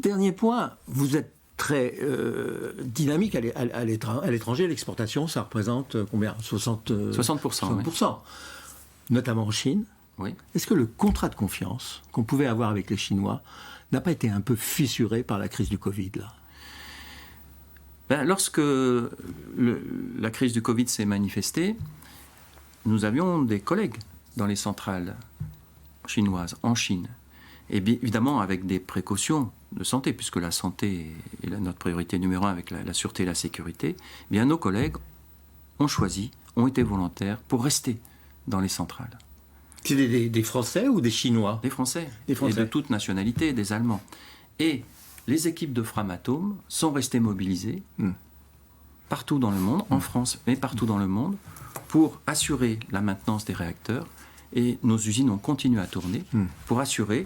Dernier point, vous êtes très dynamique à l'étranger. L'exportation, ça représente combien 60%. 60%. Notamment en Chine. Oui. Est-ce que le contrat de confiance qu'on pouvait avoir avec les Chinois n'a pas été un peu fissuré par la crise du Covid, là ? Lorsque la crise du Covid s'est manifestée, nous avions des collègues dans les centrales chinoises, en Chine. Et bien évidemment avec des précautions de santé, puisque la santé est notre priorité numéro 1 avec la sûreté et la sécurité, eh bien nos collègues ont été volontaires pour rester dans les centrales. C'est des Français ou des Chinois ? Des Français. Et de toute nationalité, des Allemands. Et les équipes de Framatome sont restées mobilisées partout dans le monde, en France, mais partout dans le monde, pour assurer la maintenance des réacteurs. Et nos usines ont continué à tourner pour assurer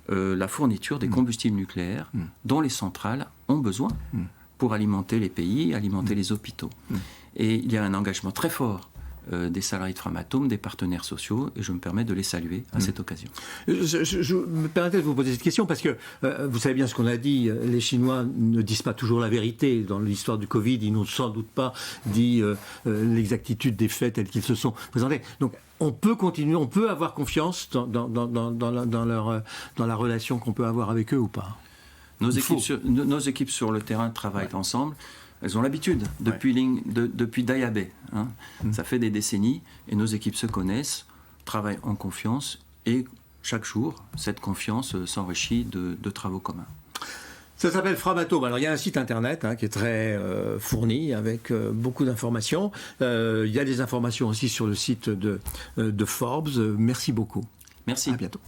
la fourniture des combustibles nucléaires dont les centrales ont besoin pour alimenter les pays, alimenter les hôpitaux. Et il y a un engagement très fort des salariés de Framatome, des partenaires sociaux, et je me permets de les saluer à cette occasion. Je me permettais de vous poser cette question parce que vous savez bien ce qu'on a dit, les Chinois ne disent pas toujours la vérité. Dans l'histoire du Covid, ils n'ont sans doute pas dit l'exactitude des faits tels qu'ils se sont présentés. Donc on peut continuer, on peut avoir confiance dans la relation qu'on peut avoir avec eux ou pas ? Nos équipes sur le terrain travaillent ensemble. Elles ont l'habitude, depuis Dayabé. Ça fait des décennies, et nos équipes se connaissent, travaillent en confiance, et chaque jour, cette confiance s'enrichit de travaux communs. Ça s'appelle Framatome. Alors il y a un site internet qui est très fourni, avec beaucoup d'informations. Il y a des informations aussi sur le site de Forbes. Merci beaucoup. Merci. À bientôt.